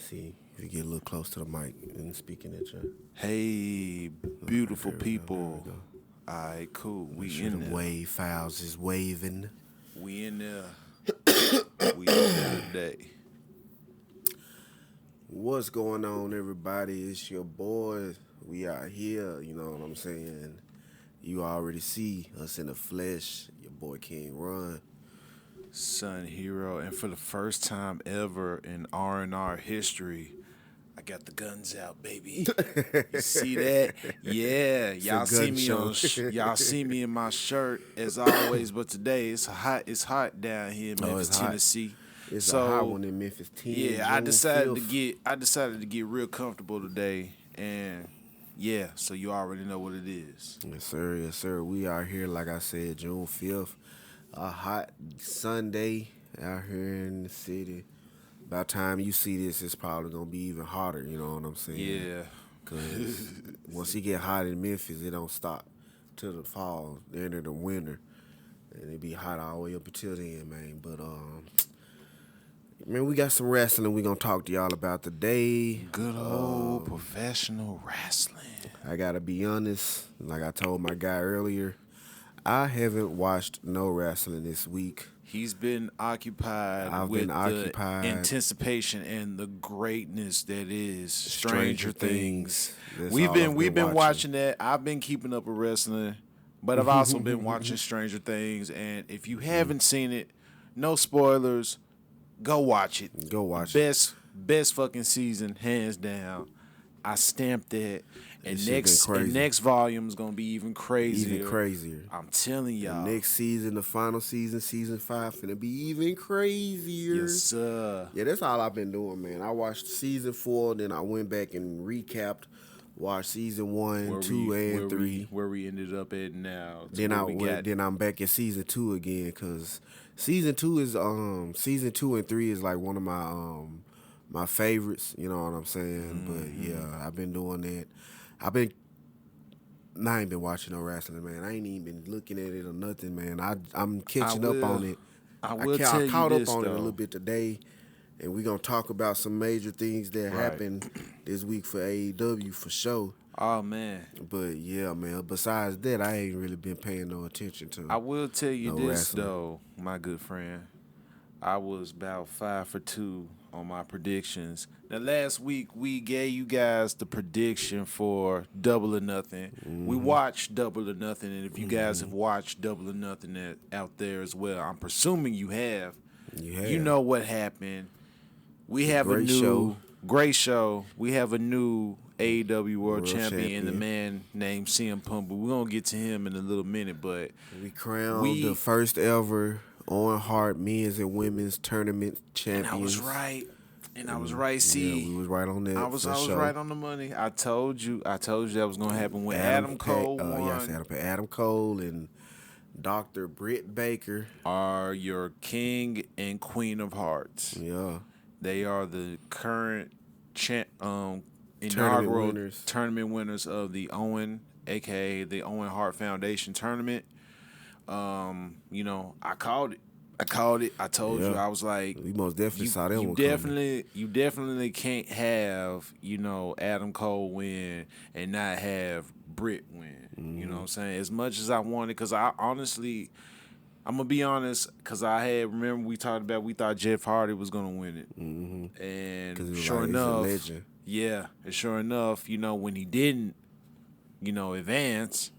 see if you get a little close to the mic and speaking at you. Hey, beautiful There we go, people. there we go. All right, cool. Make We sure in them there. wave files is waving. We in there. We in there today. What's going on, everybody? It's your boy. We are here, you know what I'm saying? You already see us in the flesh. Your boy King Run. Son Hero. And for the first time ever in R&R history, I got the guns out, baby. You see that? Yeah, y'all a see gun me show. y'all see me in my shirt as always, but today it's hot down here in Memphis, it's hot. Tennessee. It's a hot one in Memphis 10. Yeah, I June decided 5th. to get real comfortable today, and yeah, so you already know what it is. Yes, sir. Yes, sir. We are here, like I said, June 5th. A hot Sunday out here in the city. By the time you see this, it's probably going to be even hotter, you know what I'm saying? Yeah. Because once it get hot in Memphis, it don't stop till the fall, the end of the winter. And it be hot all the way up until then, man. But, man, we got some wrestling we going to talk to y'all about today. Good old professional wrestling. I got to be honest, like I told my guy earlier, I haven't watched no wrestling this week. He's been occupied with the anticipation and the greatness that is Stranger Things. We've been watching that. I've been keeping up with wrestling, but I've also been watching Stranger Things. And if you haven't seen it, no spoilers. Go watch it. Go watch it. Best fucking season, hands down. I stamped that. And next next volume is gonna be even crazier. Even crazier. I'm telling y'all. The next season, the final season, season 5, finna be even crazier. Yes, sir. Yeah, that's all I've been doing, man. I watched season 4, then I went back and recapped, watched season 1, 2, and 3. Where we ended up at now. Then I'm back in season 2 again, because season 2 and 3 is like one of my favorites. You know what I'm saying? But yeah, I've been doing that. I ain't been watching no wrestling, man. I ain't even been looking at it or nothing, man. I'm catching up on it. I caught up on it a little bit today, and we're going to talk about some major things that happened this week for AEW for sure. Oh, man. But, yeah, man, besides that, I ain't really been paying no attention to I will tell you this, wrestling. though, my good friend. I was about 5 for 2 on my predictions. Now, last week, we gave you guys the prediction for Double or Nothing. We watched Double or Nothing, and if you guys have watched Double or Nothing out there as well, I'm presuming you have. You know what happened. We have a new great show. We have a new AEW World Champion, the man named CM Punk, but we're going to get to him in a little minute. But we crowned the first ever Owen Hart men's and women's tournament champions. And I was right. See, yeah, we was right on that. I was right on the money. I told you that was gonna happen when Adam Cole won. Yes, Adam Cole and Dr. Britt Baker are your king and queen of hearts. Yeah, they are the current inaugural tournament winners of the Owen, aka the Owen Hart Foundation tournament. I called it. I told you. I was like, we most definitely saw that one. You definitely can't have, Adam Cole win and not have Britt win. You know what I'm saying? As much as I wanted, because I'm gonna be honest, because remember we thought Jeff Hardy was gonna win it, and sure enough, and sure enough, when he didn't, advance.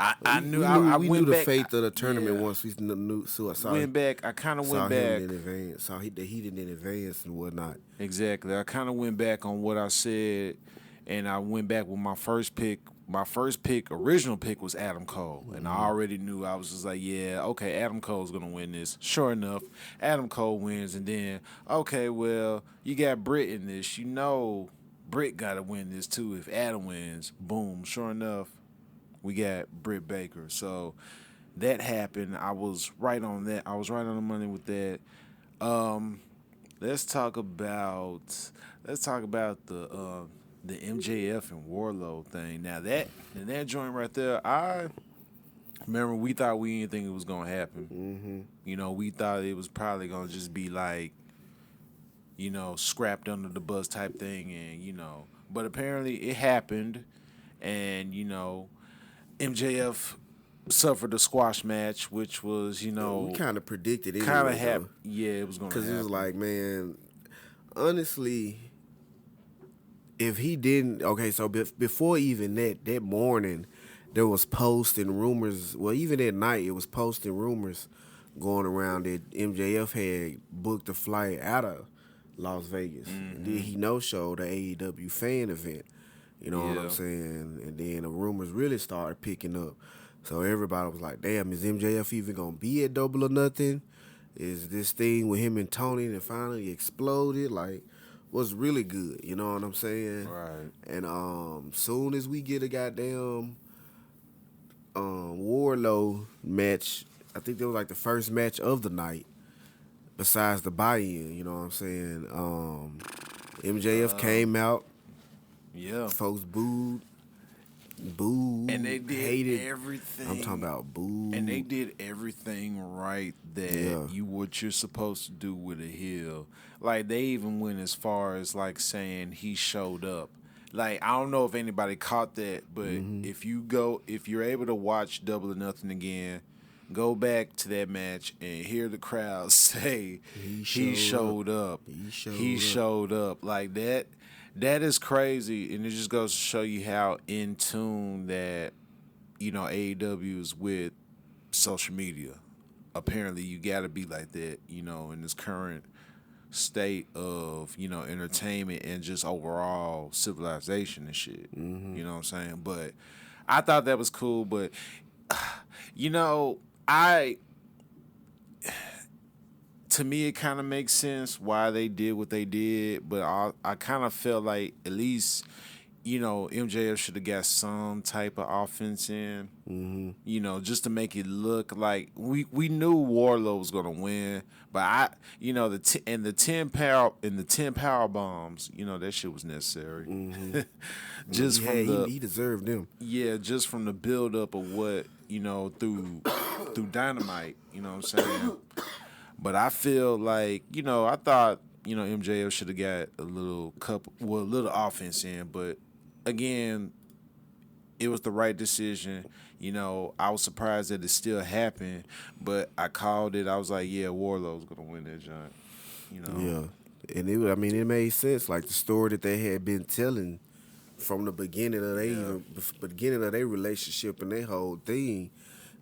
I knew the fate of the tournament once we knew. So I went back. I kind of went back. In advance, saw he didn't advance and whatnot. Exactly. I kind of went back on what I said, and I went back with my first pick. My original pick was Adam Cole, and I already knew. I was just like, yeah, okay, Adam Cole's gonna win this. Sure enough, Adam Cole wins, and then okay, well, you got Britt in this. Britt got to win this too. If Adam wins, boom. Sure enough, we got Britt Baker. So that happened. I was right on that. I was right on the money with that. Let's talk about the MJF and Warlow thing. Now that joint right there, I remember we thought we didn't think it was gonna happen. We thought it was probably gonna just be like scrapped under the bus type thing, and but apparently it happened, and MJF suffered a squash match, which was We kind of predicted kind of anyway, though. Yeah, it was gonna Because happen. it was like, man, honestly, if he didn't, okay, so before even that morning, there was posts and rumors. Well, even at night, it was posts and rumors going around that MJF had booked a flight out of Las Vegas. And then he no-showed the AEW fan event. You know what I'm Yeah. saying? And then the rumors really started picking up. So everybody was like, damn, is MJF even going to be at Double or Nothing? Is this thing with him and Tony that finally exploded? Like, was really good. You know what I'm saying? Right. And soon as we get a goddamn Warlow match, I think that was like the first match of the night besides the buy-in, you know what I'm saying? MJF came out, Yeah. folks booed, And they did hated everything. I'm talking about booed. And they did everything right that what you're supposed to do with a heel. Like they even went as far as like saying he showed up. Like I don't know if anybody caught that, but if you're able to watch Double or Nothing again, go back to that match and hear the crowd say he showed up. He showed up. Like that is crazy, and it just goes to show you how in tune that AEW is with social media. Apparently, you got to be like that, in this current state of entertainment and just overall civilization and shit. You know what I'm saying? But I thought that was cool. But to me, it kind of makes sense why they did what they did, but I kind of felt like at least, MJF should have got some type of offense in, just to make it look like we knew Warlow was gonna win, but the 10 power bombs, that shit was necessary. Just he deserved them. Yeah, just from the build up of what through Dynamite, you know what I'm saying. But I feel like, I thought, MJF should have got a little offense in. But again, it was the right decision. I was surprised that it still happened, but I called it. I was like, yeah, Warlow's going to win that joint. Yeah. And it made sense. Like the story that they had been telling from the beginning of their relationship and their whole thing.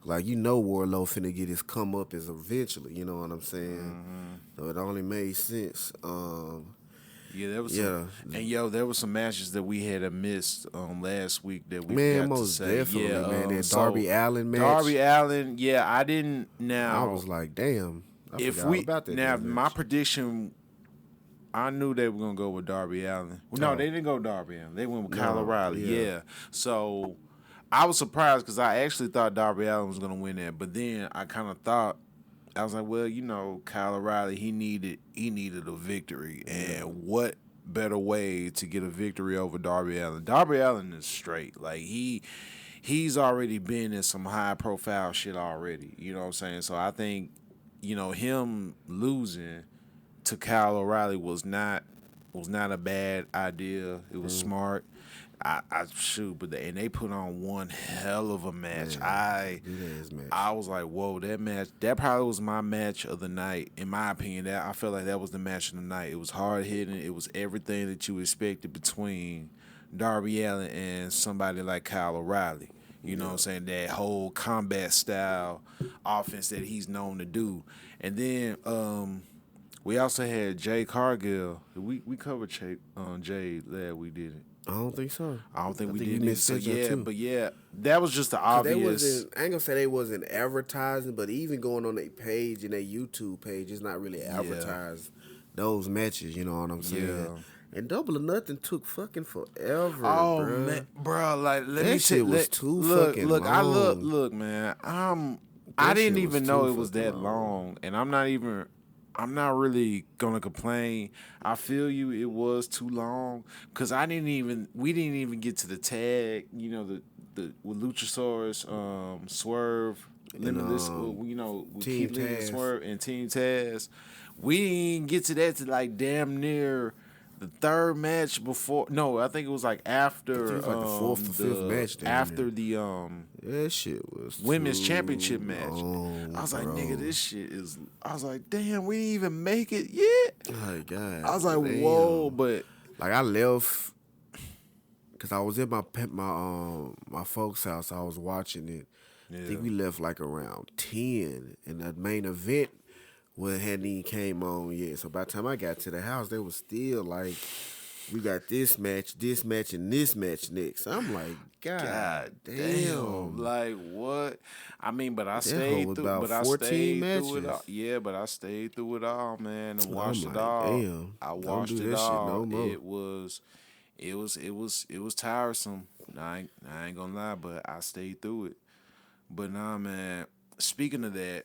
Like, Warlow finna get his come up as eventually, you know what I'm saying? So it only made sense. There was there were some matches that we had missed last week that we man, forgot most to say. definitely, man. That Darby Allin match. Darby Allin, I didn't now. I was like, damn. I forgot about that. Now, my prediction, I knew they were gonna go with Darby Allin. No, they didn't go Darby Allin. They went with Kyle O'Reilly. Yeah. So I was surprised because I actually thought Darby Allin was gonna win that, but then I kind of thought, I was like, well, Kyle O'Reilly, he needed a victory, and what better way to get a victory over Darby Allin? Darby Allin is straight, like he's already been in some high profile shit already. You know what I'm saying? So I think him losing to Kyle O'Reilly was not a bad idea. It was smart. And they put on one hell of a match. I was like, whoa, that match, that probably was my match of the night. In my opinion, I felt like that was the match of the night. It was hard hitting. It was everything that you expected between Darby Allin and somebody like Kyle O'Reilly. You know what I'm saying? That whole combat style offense that he's known to do. And then we also had Jay Cargill. We covered Jay last week, didn't it? I don't think so. I don't think we did either. So that was just the obvious. I ain't gonna say they wasn't advertising, but even going on their page and their YouTube page, it's not really advertised those matches. You know what I'm saying? Yeah. And Double or Nothing took fucking forever. Oh bruh. man, bro! Like that shit was too fucking long. Look, man. I didn't even know it was that long, and I'm not really gonna complain. I feel you. It was too long because we didn't even get to the tag. The with Luchasaurus, Swerve, Limitless, with Team Keith Lee and Taz. Swerve and Team Taz. We didn't get to that to like damn near the third match before. No, I think it was like after it was like the fourth or fifth match. After the that shit was women's too championship match. long, I was like, bro. nigga, this shit is. I was like, damn, we didn't even make it yet. Oh, God. I was like, damn. whoa, but like I left because I was at my folks' house. I was watching it. yeah. I think we left like around 10, and the main event hadn't even came on yet. So by the time I got to the house, they was still like, we got this match, and this match next. I'm like, God damn. Like what? I mean, but I That stayed hoe through. about But I 14 stayed matches. through it all. Yeah, but I stayed through it all, man, and watched I'm it like, all. damn. I Don't watched do it that shit all. no more. It was tiresome. I ain't gonna lie, but I stayed through it. But nah, man. Speaking of that,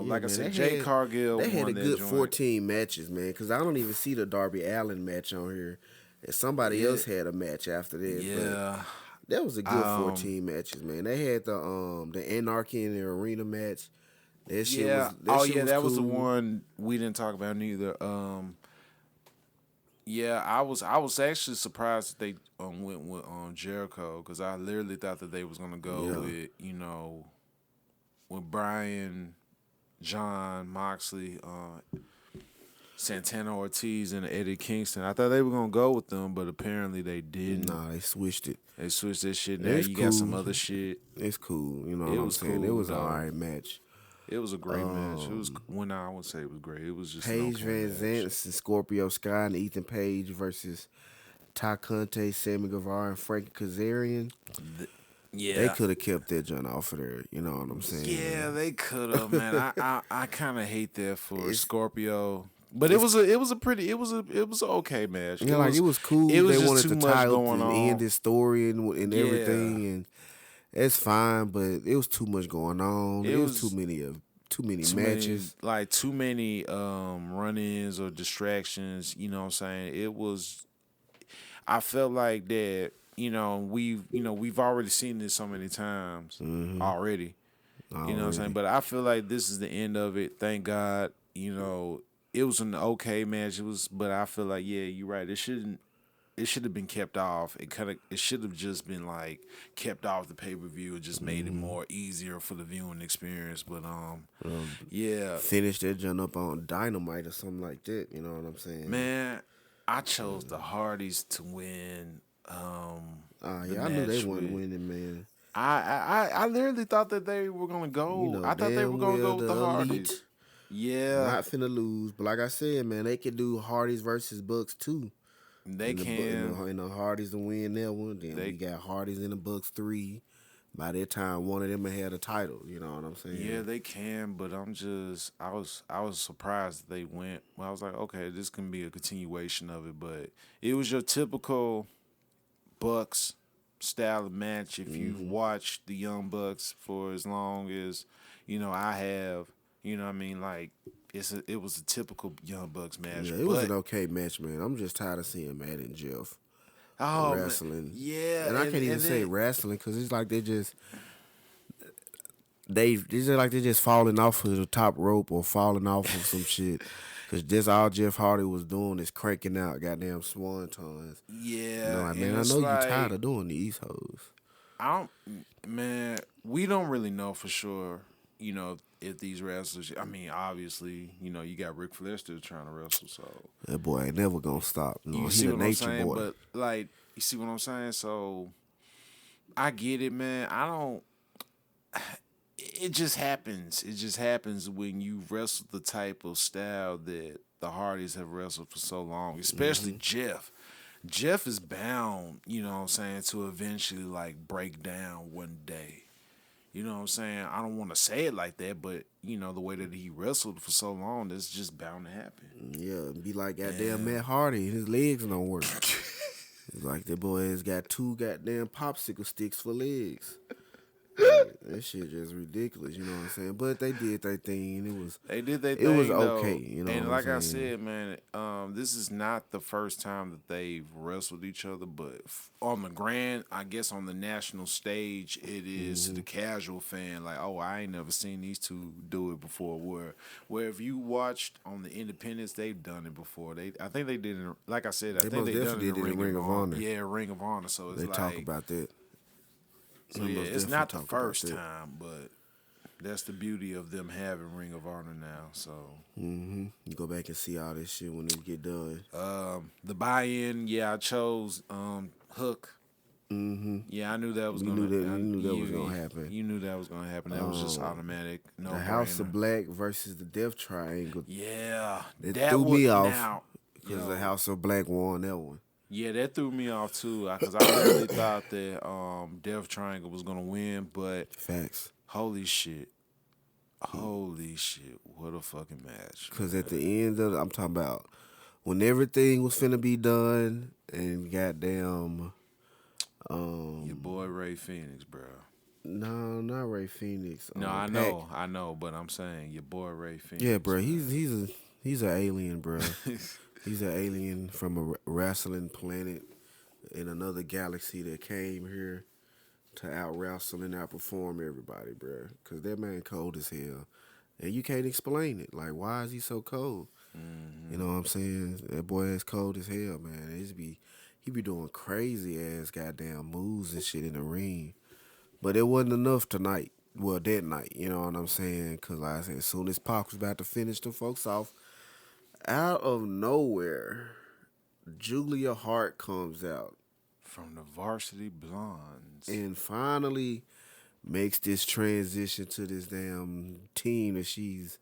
like I said, Jay Cargill they had won a that good joint. 14 matches, man, because I don't even see the Darby Allin match on here. And somebody else had a match after that. Yeah. But that was a good 14 matches, man. They had the Anarchy in the arena match. That shit was that was the cool. one we didn't talk about neither. I was actually surprised that they went with Jericho, because I literally thought that they was gonna go with with Brian, John Moxley, Santana Ortiz, and Eddie Kingston. I thought they were gonna go with them, but apparently they didn't. Nah, they switched it. They switched that shit. Now you got some other shit. It's cool. You know what It I'm was saying? cool, It was though. an alright match. It was a great match. It was I wouldn't say it was great. It was just an Paige okay Van match. Zant and Scorpio Sky and Ethan Page versus Ty Conte, Sammy Guevara, and Frankie Kazarian. Yeah, They could have kept that joint off of there. You know what I'm saying? Yeah, they could have, man. I kind of hate that for Scorpio, but it was an okay match. Yeah, it was cool. It was they just wanted too to much tie up going and on. end this story and Yeah. everything, and it's fine. But it was too much going on. It was too many matches. Too many run-ins or distractions. You know what I'm saying? It was. I felt like that. We've already seen this so many times already. You know what I'm saying? But I feel like this is the end of it. Thank God. It was an okay match. But I feel like, yeah, you're right. It should have been kept off. It should have just been like kept off the pay-per-view. It just made it more easier for the viewing experience. But yeah, Finish that joint up on Dynamite or something like that. You know what I'm saying? man, I chose the Hardys to win. I knew they weren't winning, man. I literally thought that they were gonna go. I thought they were gonna go with the Hardys. Elite Yeah, not finna lose, but like I said, man, they could do Hardys versus Bucks too. they can. And the Hardys to win that one. Then we got Hardys in the Bucks 3. By that time, one of them had a title. You know what I'm saying? Yeah, they can, but I was surprised that they went. Well, I was like, okay, this can be a continuation of it, but it was your typical Bucks style of match. If you've watched the Young Bucks for as long as I have, you know what I mean, like it was a typical Young Bucks match. Yeah, it was an okay match, man. I'm just tired of seeing Matt and Jeff wrestling. Man. Yeah, and I can't even say wrestling because it's like they just falling off of the top rope or falling off of some shit. Because that's all Jeff Hardy was doing is cranking out goddamn swantons. Yeah, I know you're tired of doing these hoes. Man, we don't really know for sure, if these wrestlers, I mean, obviously, you got Ric Flair still trying to wrestle, so. That boy ain't never gonna stop. You He's see a what I'm nature saying? boy. But, you see what I'm saying? So, I get it, man. It just happens. It just happens when you wrestle the type of style that the Hardys have wrestled for so long, especially Jeff. Jeff is bound, to eventually, break down one day. You know what I'm saying? I don't want to say it like that, but, the way that he wrestled for so long, that's just bound to happen. Yeah, be like goddamn Matt Hardy. His legs don't work. It's like that boy has got 2 goddamn popsicle sticks for legs. That shit just ridiculous, you know what I'm saying? But they did their thing, and They did their it was thing okay, though, you know and what like I I'm saying? said, man, this is not the first time that they've wrestled each other, but on the grand, I guess on the national stage, it is to the casual fan like, oh, I ain't never seen these two do it before. Where if you watched on the independents, they've done it before. I think they did it. Like I said, I They think most they done it definitely in did it in Ring Ring of of Honor. Honor. Yeah, Ring of Honor. So it's They talk like, about that. so They yeah, most it's definitely not the talk about first that. time, but that's the beauty of them having Ring of Honor now. So You go back and see all this shit when it get done. the buy-in, yeah, I chose Hook. Yeah, I knew that was You gonna. knew that. You knew that was You gonna happen. you knew that was gonna happen. That was just automatic, no The House brainer. of Black versus the Death Triangle. Yeah, It that threw would me off now. because the Yo, House of Black won that one. yeah, that threw me off too, because I really thought that Death Triangle was gonna win, but Facts. holy shit, what a fucking match, Because man. at the end of I'm talking about when everything was finna be done and goddamn Your boy Ray Phoenix, bro. no, not Ray Phoenix. No, Pac. I know, but I'm saying your boy Ray Phoenix. Yeah, bro. Man. He's an alien, bro. He's an alien from a wrestling planet in another galaxy that came here to out wrestle and outperform everybody, bro. Cause that man cold as hell, and you can't explain it. Like, why is he so cold? You know what I'm saying? That boy is cold as hell, man. He be doing crazy ass goddamn moves and shit in the ring. But it wasn't enough tonight. Well, that night, you know what I'm saying? Because like I said, as soon as Pac was about to finish the folks off, out of nowhere, Julia Hart comes out From the Varsity Blondes. and finally makes this transition to this damn team that she's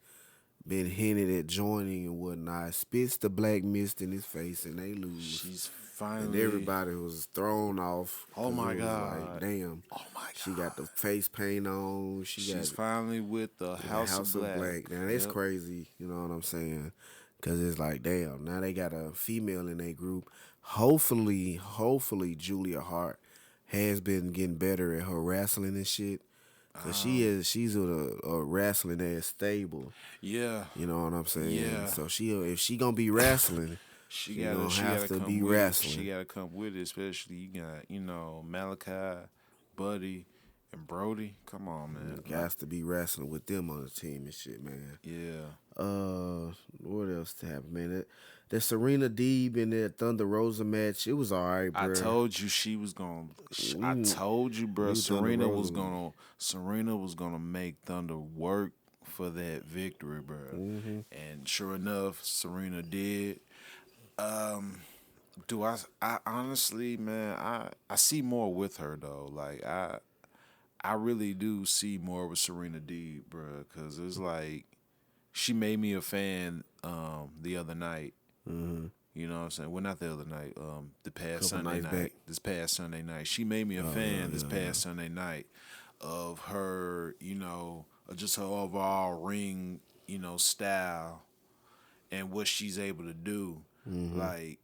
been hinted at joining and whatnot. Spits the black mist in his face and they lose. She's And finally. everybody was thrown off. Oh 'Cause my it was God. like, damn. Oh my God. She got the face paint on. She's got finally with the the House, House of Black. Now that's Yep. crazy. You know what I'm saying? Because it's like, damn. Now they got a female in their group. Hopefully, Julia Hart has been getting better at her wrestling and shit. Cause she's with a wrestling ass stable. Yeah. You know what I'm saying? Yeah. So if she gonna be wrestling, She she gotta, gonna she have gotta to come be with wrestling. It. She gotta come with it, especially you got, Malachi, Buddy, and Brody. Come on, man. Guys to be wrestling with them on the team and shit, man. Yeah. What else happened, man? That Serena Deeb and that Thunder Rosa match, it was alright, bro. I told you she was gonna. I knew- told you, bro. knew Thunder Serena Rosa was was- gonna. Serena was gonna make Thunder work for that victory, bro. And sure enough, Serena did. Do I honestly, man, I see more with her though. Like I really do see more with Serena Deeb, bro. Cause it's like she made me a fan the other night. You know what I'm saying? Well, not the other night. The past Sunday nights night. back. This past Sunday night, she made me a fan. This past Sunday night of her, just her overall ring, style and what she's able to do. Like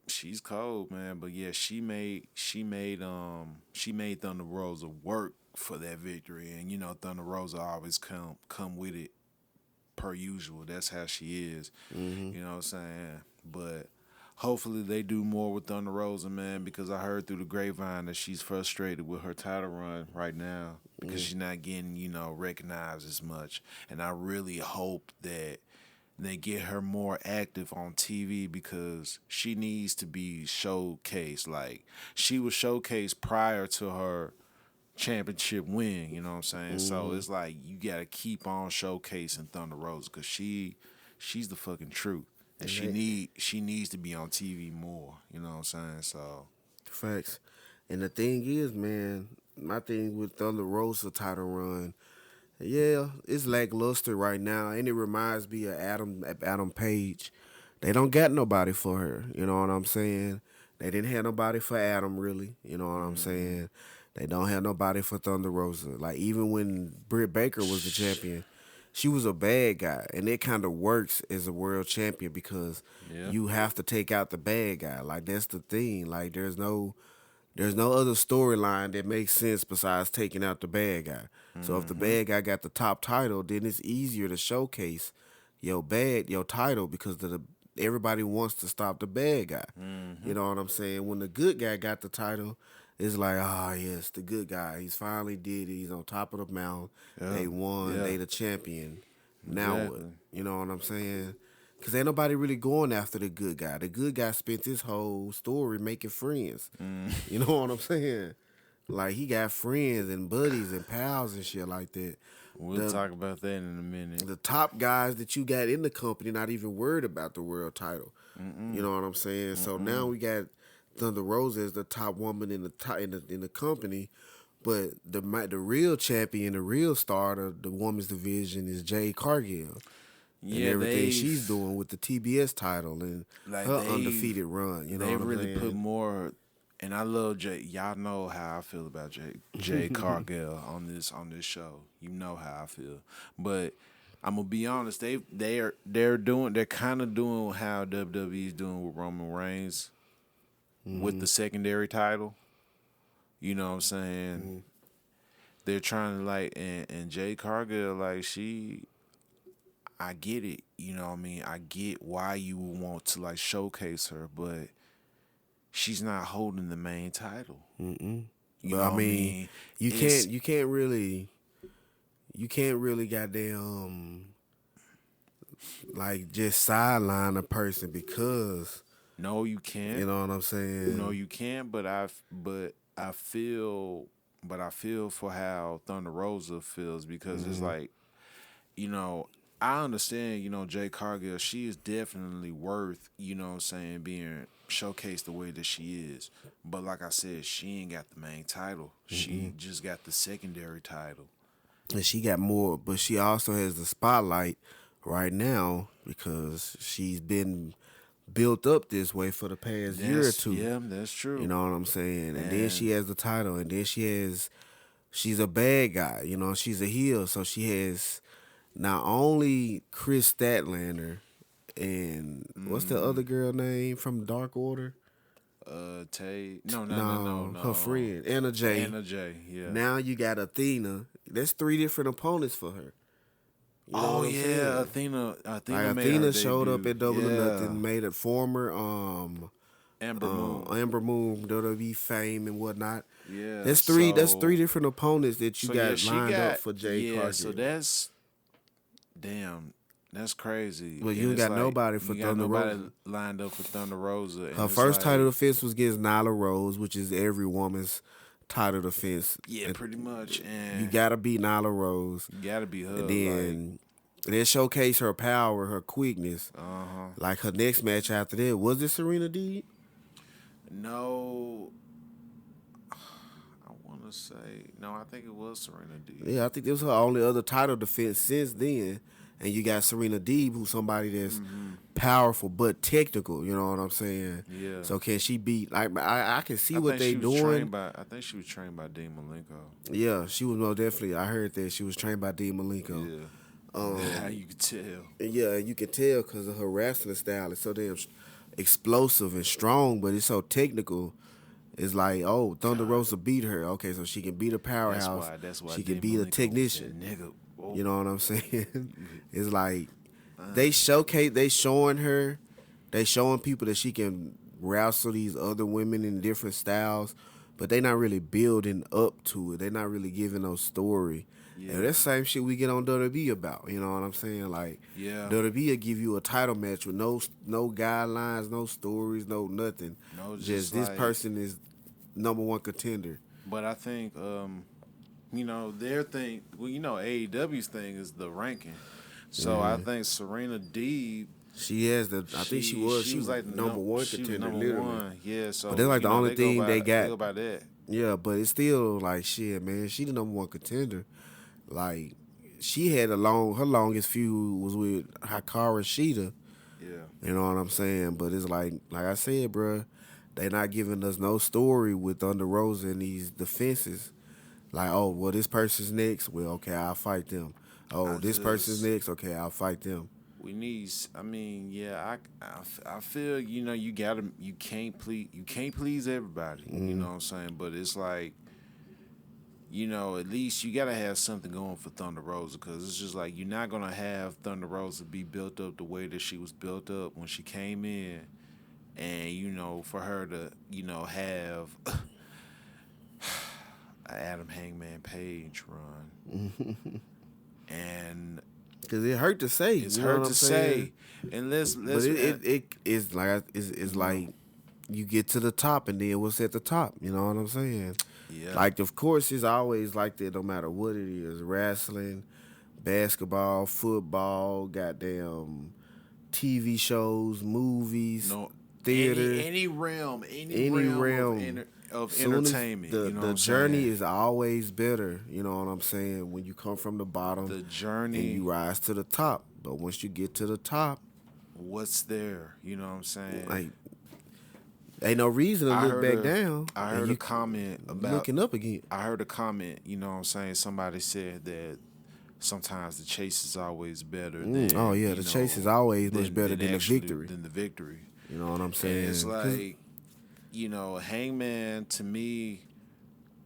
she's cold, man. But yeah, she made Thunder Rosa work for that victory, and Thunder Rosa always come with it per usual. That's how she is. You know what I'm saying? But hopefully they do more with Thunder Rosa, man, because I heard through the grapevine that she's frustrated with her title run right now because she's not getting, recognized as much. And I really hope that they get her more active on TV because she needs to be showcased. Like, she was showcased prior to her championship win, you know what I'm saying? So it's like you gotta keep on showcasing Thunder Rosa because she's the fucking truth. And she needs to be on TV more, you know what I'm saying? So Facts. And the thing is, man, my thing with Thunder Rosa title run, yeah, it's lackluster right now, and it reminds me of Adam Page. They don't got nobody for her. You know what I'm saying? They didn't have nobody for Adam, really. You know what I'm saying? They don't have nobody for Thunder Rosa. Like, even when Britt Baker was the champion, she was a bad guy, and it kind of works as a world champion because Yeah. you have to take out the bad guy. Like, that's the thing. Like, there's no There's no other storyline that makes sense besides taking out the bad guy. So if the bad guy got the top title, then it's easier to showcase your title because everybody wants to stop the bad guy. You know what I'm saying? When the good guy got the title, it's like, ah, yes, the good guy. He's finally did it. He's on top of the mountain. Yeah. They won. Yeah. They the champion. Now what? Exactly. You know what I'm saying? Because ain't nobody really going after the good guy. The good guy spent his whole story making friends. You know what I'm saying? Like, he got friends and buddies and pals and shit like that. We'll talk about that in a minute. The top guys that you got in the company not even worried about the world title. You know what I'm saying? So now we got Thunder Rosa as the top woman in the company, but the real champion, the real star of the women's division is Jade Cargill. And everything she's doing with the TBS title and Like, her undefeated run. You know They what I'm really saying? put more, and I love Jay. Y'all know how I feel about Jay Cargill on this show. You know how I feel, but I'm gonna be honest. They're kind of doing how WWE's doing with Roman Reigns with the secondary title. You know what I'm saying? They're trying to like and Jay Cargill, like, I get it, you know what I mean? I get why you would want to like showcase her, but she's not holding the main title. You know But I what mean, you It's- can't really goddamn like just sideline a person because No, you can't. you know what I'm saying. No, you can't. But I feel for how Thunder Rosa feels because it's like, you know, I understand, you know, Jay Cargill, she is definitely worth, you know what I'm saying, being showcased the way that she is. But like I said, she ain't got the main title. She just got the secondary title. And she got more, but she also has the spotlight right now because she's been built up this way for the past year or two. Yeah, that's true. You know what I'm saying? And then she has the title, and then she's a bad guy. You know, she's a heel, so she has not only Chris Statlander and what's the other girl name from Dark Order? Tay. No. Her friend Anna Jay. Anna Jay, yeah. Now you got Athena. That's 3 different opponents for her. You know what I'm saying? Athena Like made her Athena showed up debut. at Double or Nothing, made a former Amber Moon. Amber Moon, WWE fame and whatnot. Yeah, That's three different opponents that you got lined up for Jay Cargill. So that's that's crazy. Well, you ain't got nobody for Thunder Rosa. Lined up for Thunder Rosa. And Her it's first like, title defense was against Nyla Rose, which is every woman's title defense. Yeah, And pretty much. And you gotta beat Nyla Rose. you gotta be her. And then showcase her power, her quickness. Like her next match after that, was it Serena Deeb? No, I want to say no. I think it was Serena Deeb. Yeah, I think this was her only other title defense since then. And you got Serena Deeb, who's somebody that's powerful but technical. You know what I'm saying? Yeah. So can she beat? Like I can see I what they think she was doing. trained by- I think she was trained by Dean Malenko. Yeah, she was most definitely. I heard that she was trained by Dean Malenko. Yeah. You could tell. Yeah, and you can tell because of her wrestling style. It's so damn explosive and strong, but it's so technical. It's like, oh, Thunder Rosa beat her. Okay, so she can beat a powerhouse. That's why she can Dean beat a Malenko technician. said, "Nigga, whoa." You know what I'm saying? It's like they showing people that she can wrestle these other women in different styles, but they not really building up to it. They're not really giving no story. Yeah. And that's the same shit we get on WWE about. You know what I'm saying? Like, WWE will give you a title match with no guidelines, no stories, no nothing. No, just this person is number 1 contender. But I think, you know, their thing, well, you know, AEW's thing is the ranking. So I think Serena Deeb, she has I think she was like the number 1 contender, literally. Yeah, so but that's like the only thing they got. Go by that. Yeah, but it's still like shit, man. She the number 1 contender. Like, she had her longest feud was with Hikaru Shida. Yeah. You know what I'm saying? But it's like I said, bro, they not giving us no story with Thunder Rosa and these defenses. Like, oh, well, this person's next. Well, okay, I'll fight them. Oh, this person's next. Okay, I'll fight them. We need. I mean, yeah. I feel you can't please everybody. You know what I'm saying? But it's like, at least you gotta have something going for Thunder Rosa, because it's just like you're not gonna have Thunder Rosa be built up the way that she was built up when she came in, and for her to have a Adam Hangman Page run, and because it hurt to say. it's you know hard what to I'm say. saying? And let's But it's like it's like you get to the top and then what's at the top. You know what I'm saying? yeah. Like, of course, it's always like that no matter what it is. Wrestling, basketball, football, goddamn TV shows, movies, No, theater. any realm, Any realm of soon as entertainment. the journey is always better. You know what I'm saying? When you come from the bottom the and journey. you rise to the top. But once you get to the top, What's there? You know what I'm saying? like, ain't no reason to look back down. I and heard you a comment about looking up again. I heard a comment. You know what I'm saying? Somebody said that sometimes the chase is always better. Than, Oh yeah, the chase is always much better than the actually- victory. Than the victory. You know what I'm And saying? it's like, Hangman, to me,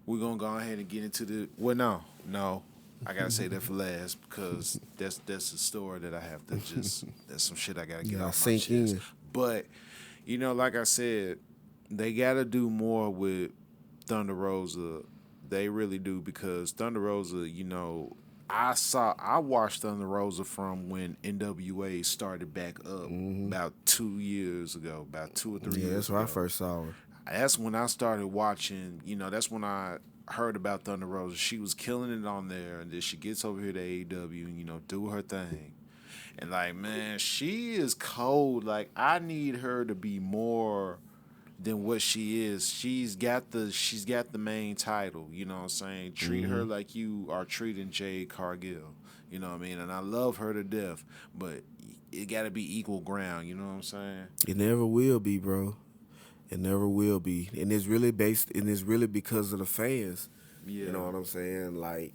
we're gonna go ahead and get into the. Well, no, I gotta say that for last, because that's a story that I have to just. That's some shit I gotta get off my sink chest. in. But like I said, they gotta do more with Thunder Rosa. They really do, because Thunder Rosa, I watched Thunder Rosa from when NWA started back up about 2 years ago, about 2 or 3 years ago. Yeah, that's where I first saw her. That's when I started watching, that's when I heard about Thunder Rosa. She was killing it on there, and then she gets over here to AEW and, do her thing. And like, man, she is cold. Like, I need her to be more than what she is. She's got the main title, you know what I'm saying? Treat her like you are treating Jade Cargill. You know what I mean? And I love her to death, but it gotta be equal ground, you know what I'm saying? It never will be, bro. It never will be. And it's really because of the fans. Yeah. You know what I'm saying? Like,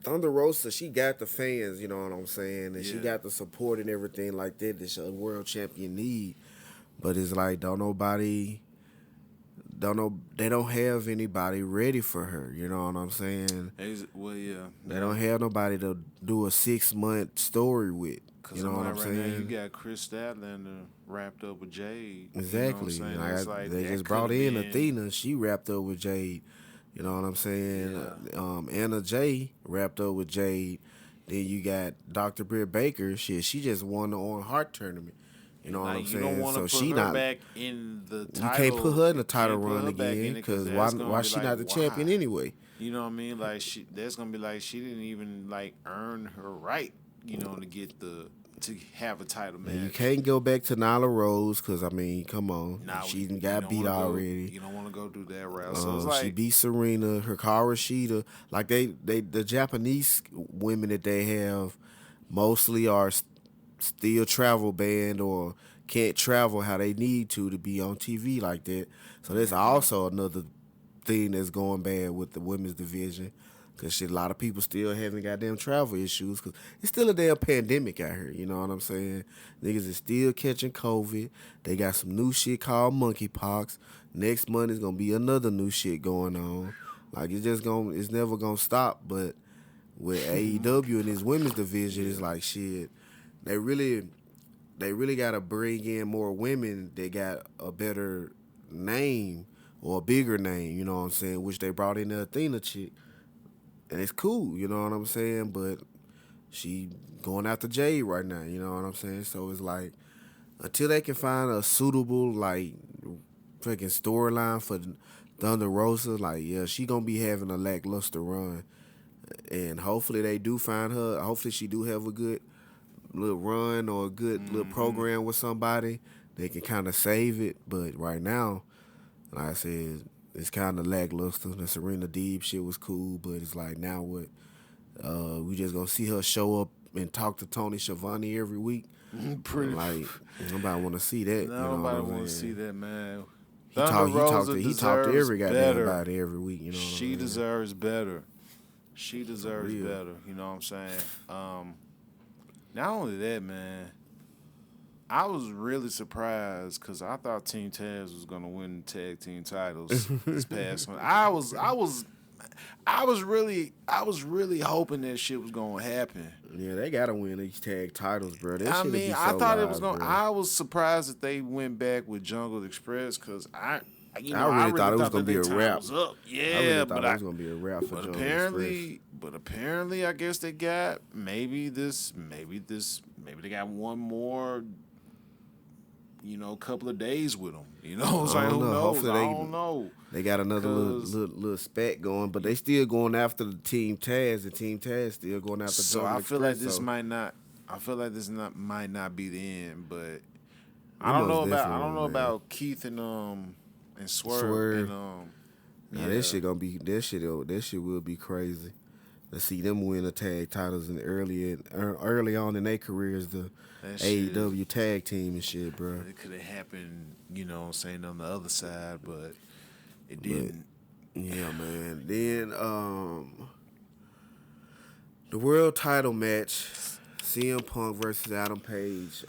Thunder Rosa, she got the fans, you know what I'm saying? And she got the support and everything like that a world champion need. But it's like, they don't have anybody ready for her, you know what I'm saying? Well, yeah. They don't have nobody to do a 6-month story with. You know what I'm saying? Now you got Chris Statlander wrapped up with Jade. Exactly. You know what I'm saying? They just brought in Athena. She wrapped up with Jade. You know what I'm saying? Yeah. Anna Jay wrapped up with Jade. Then you got Dr. Britt Baker. Shit, she just won the Owen Hart tournament. You know what I'm saying? You don't want to put her back in the title. You can't put her in the title run again, because why she not the champion anyway? You know what I mean? Like, that's gonna be like she didn't even like earn her right. To get to have a title match. And you can't go back to Nyla Rose, because, I mean, come on. She got beat already. You don't want to go do that route. So it's like, she beat Serena, Hikaru Shida. Like, the Japanese women that they have mostly are still travel banned or can't travel how they need to be on TV like that. So that's also another thing that's going bad with the women's division. Because a lot of people still having goddamn travel issues, because it's still a damn pandemic out here, you know what I'm saying? Niggas is still catching COVID. They got some new shit called monkeypox. Next month is going to be another new shit going on. Like, it's never going to stop. But with AEW and his women's division, it's like, shit, they really got to bring in more women that got a better name or a bigger name, you know what I'm saying, which they brought in the Athena chick. And it's cool, you know what I'm saying? But she going after Jade right now, you know what I'm saying? So it's like, until they can find a suitable, like, freaking storyline for Thunder Rosa, like, yeah, she gonna be having a lackluster run. And hopefully they do find her. Hopefully she do have a good little run or a good little program with somebody. They can kind of save it. But right now, like I said, it's kind of lackluster. The Serena Deeb shit was cool, but it's like, now what? We just gonna see her show up and talk to Tony Schiavone every week. Pretty like, nobody want to see that. Nobody want to see that, man. He talked to every goddamn body every week. You know, she deserves better. She deserves better. You know what I'm saying? Not only that, man, I was really surprised because I thought Team Taz was gonna win the tag team titles this past one. I was really hoping that shit was gonna happen. Yeah, they gotta win these tag titles, bro. That I shit'll be mean, I so thought it was live, gonna. bro. I was surprised that they went back with Jungle Express because I really thought it was gonna be a wrap. Was up. Yeah, I really thought but it was gonna be a wrap for Jungle Express. but apparently, I guess they got maybe they got one more. Couple of days with them. It's like, who knows? Hopefully I don't know. They got another little spat going, but they still going after the Team Taz. The Team Taz still going after. So Jungle I feel Express, like this so. might not. I feel like might not be the end, but I don't know about Keith and Swerve. Nah, that shit gonna be that shit will be crazy. Let's see them win the tag titles early on in their careers, the AEW tag team and shit, bro. It could have happened, on the other side, but it didn't. Yeah, man. Then the world title match, CM Punk versus Adam Page.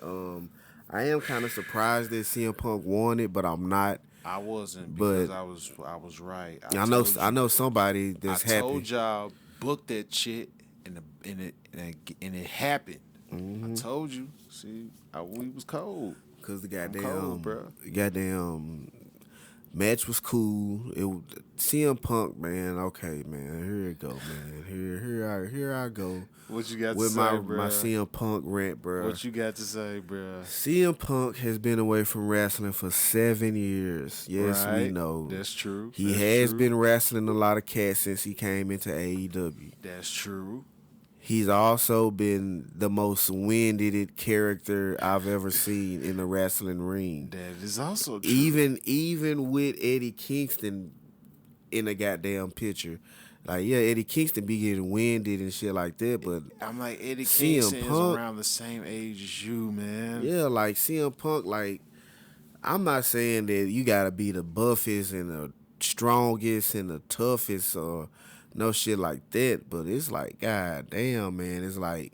I am kind of surprised that CM Punk won it, but I'm not. I wasn't because I was right. I know somebody that's happy. I told y'all book that shit and it happened. Mm-hmm. I told you. See, we was cold. Cause the goddamn match was cool. CM Punk, man. Okay, man. Here it go, man. Here I go. What you got with to say, bro? My CM Punk rant, bro. What you got to say, bro? CM Punk has been away from wrestling for 7 years. Yes, right. We know. That's true. He has been wrestling a lot of cats since he came into AEW. That's true. He's also been the most winded character I've ever seen in the wrestling ring. That is also true. Even with Eddie Kingston in a goddamn picture. Like, yeah, Eddie Kingston be getting winded and shit like that, but I'm like, Eddie Kingston is around the same age as you, man. Yeah, like CM Punk, like, I'm not saying that you gotta be the buffest and the strongest and the toughest or no shit like that, but it's like, god damn, man. It's like,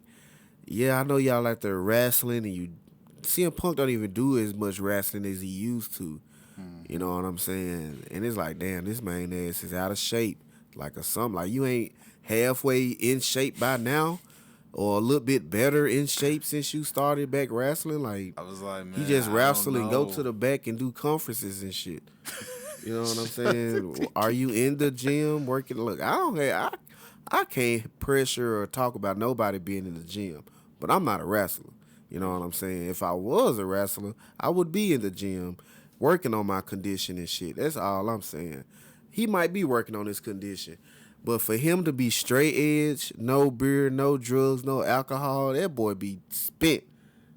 yeah, I know y'all like the wrestling and CM Punk don't even do as much wrestling as he used to. Mm-hmm. You know what I'm saying? And it's like, damn, this man ass is out of shape. Like you ain't halfway in shape by now, or a little bit better in shape since you started back wrestling. Like, I was like, man, you just wrestle and go to the back and do conferences and shit. You know what I'm saying? Are you in the gym working? Look, I can't pressure or talk about nobody being in the gym, but I'm not a wrestler. You know what I'm saying? If I was a wrestler, I would be in the gym working on my condition and shit. That's all I'm saying. He might be working on his condition, but for him to be straight edge, no beer, no drugs, no alcohol, that boy be spent.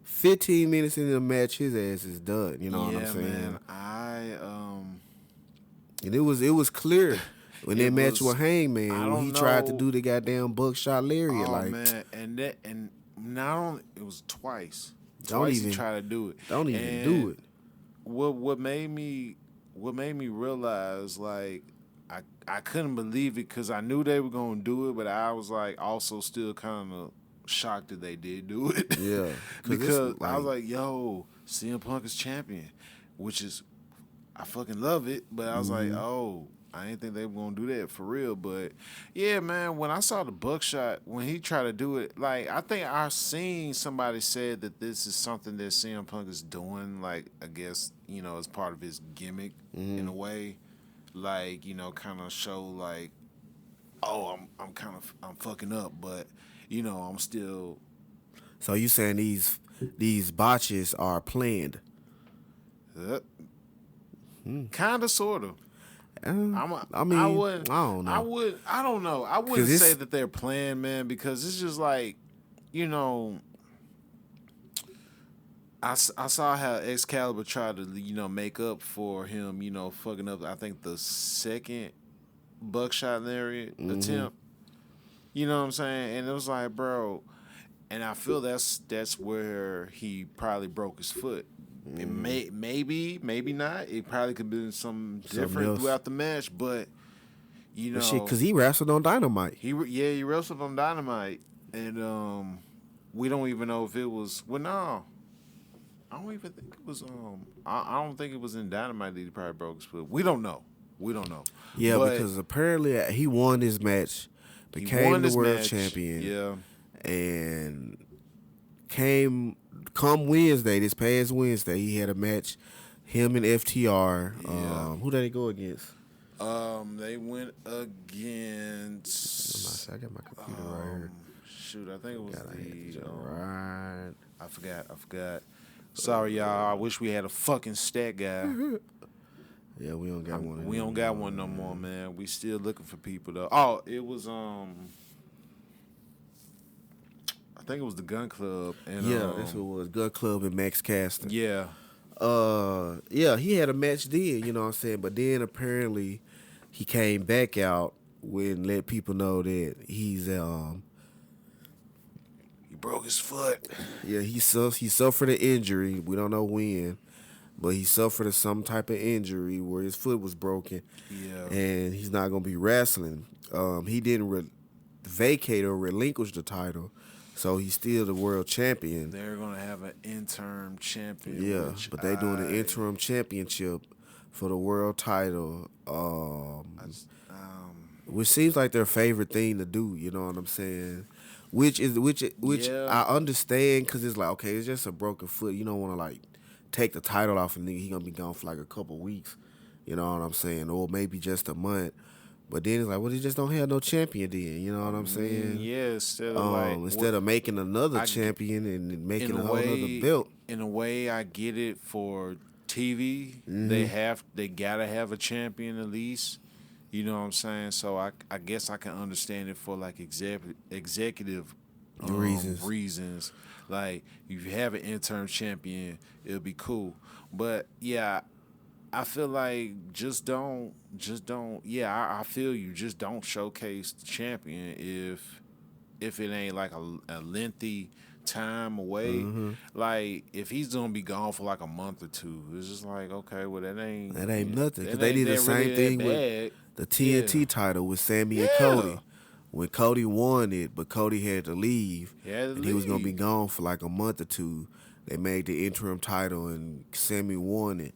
15 minutes into the match, his ass is done. You know what I'm saying? Man, and it was clear when that match with Hangman when he tried to do the goddamn buckshot lariat. Oh like, man, and not only it was twice. Don't Twice even he tried to do it. Don't even do it. What made me realize, like, I couldn't believe it because I knew they were gonna do it, but I was like also still kind of shocked that they did do it. Yeah, because I was like, yo, CM Punk is champion, which is I fucking love it, but I was like, oh, I didn't think they were gonna do that for real. But yeah, man, when I saw the buckshot when he tried to do it, like, I think I seen somebody said that this is something that CM Punk is doing, like, I guess, as part of his gimmick in a way, like, kind of show like, oh, I'm fucking up, but I'm still. So you saying these botches are planned? Kind of, sort of. I don't know. I don't know. I wouldn't say that they're planned, man, because it's just like, I saw how Excalibur tried to, make up for him, fucking up, I think, the second buckshot lariat attempt. You know what I'm saying? And it was like, bro, and I feel that's where he probably broke his foot. It maybe not. It probably could have been something different throughout the match, but shit, because he wrestled on Dynamite. He wrestled on Dynamite, and we don't even know if it was. Well, no, I don't even think it was. I don't think it was in Dynamite that he probably broke his foot. We don't know. We don't know. Yeah, But because apparently he won his match, he became won the this world match. champion, Yeah. and come Wednesday, this past Wednesday, he had a match. Him and FTR. Yeah. Who did they go against? They went against. I got my computer right here. Shoot, I think it was Right. I forgot. Sorry, y'all. I wish we had a fucking stat guy. Yeah, we don't got one. We don't got one no more, man. We still looking for people though. Oh, it was I think it was the Gun Club and Yeah, that's what it was. Gun Club and Max Caster. Yeah. Yeah, he had a match then, you know what I'm saying? But then apparently he came back out and let people know that he's He broke his foot. yeah, he suffered an injury. We don't know when, but he suffered some type of injury where his foot was broken. Yeah. And he's not gonna be wrestling. He didn't vacate or relinquish the title, so he's still the world champion. They're gonna have an interim champion. Yeah, but they're doing an interim championship for the world title, which seems like their favorite thing to do. You know what I'm saying? Which Yeah. I understand because it's like, okay, it's just a broken foot. You don't want to like take the title off a nigga. He gonna be gone for like a couple weeks. You know what I'm saying? Or maybe just a month. But then it's like, well, they just don't have no champion then. You know what I'm saying? Yeah, instead of making another champion and making a whole other belt. In a way, I get it for TV. Mm-hmm. They gotta have a champion at least. You know what I'm saying? So I guess I can understand it for like executive reasons. Like if you have an interim champion, it'll be cool. But yeah, I feel like just don't. Yeah, I feel you. Just don't showcase the champion if it ain't like a lengthy time away. Mm-hmm. Like if he's gonna be gone for like a month or two, it's just like okay, well that ain't nothing. Because they did the same thing with the TNT title with Sammy and Cody. When Cody won it, but Cody had to leave, and he was gonna be gone for like a month or two. They made the interim title, and Sammy won it.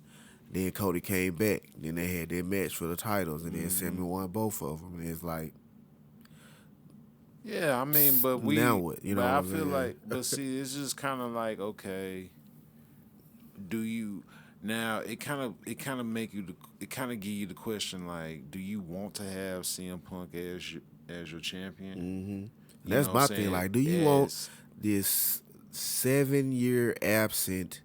Then Cody came back. Then they had their match for the titles, and then Sammy won both of them. And it's like, yeah, I mean, but we now what? You know, but what I I'm feel saying? like, but see, it's just kind of like, okay, do you now? It kind of make you, it kind of give you the question like, do you want to have CM Punk as your champion? Mm-hmm. That's my thing. Like, do you want this 7-year absent,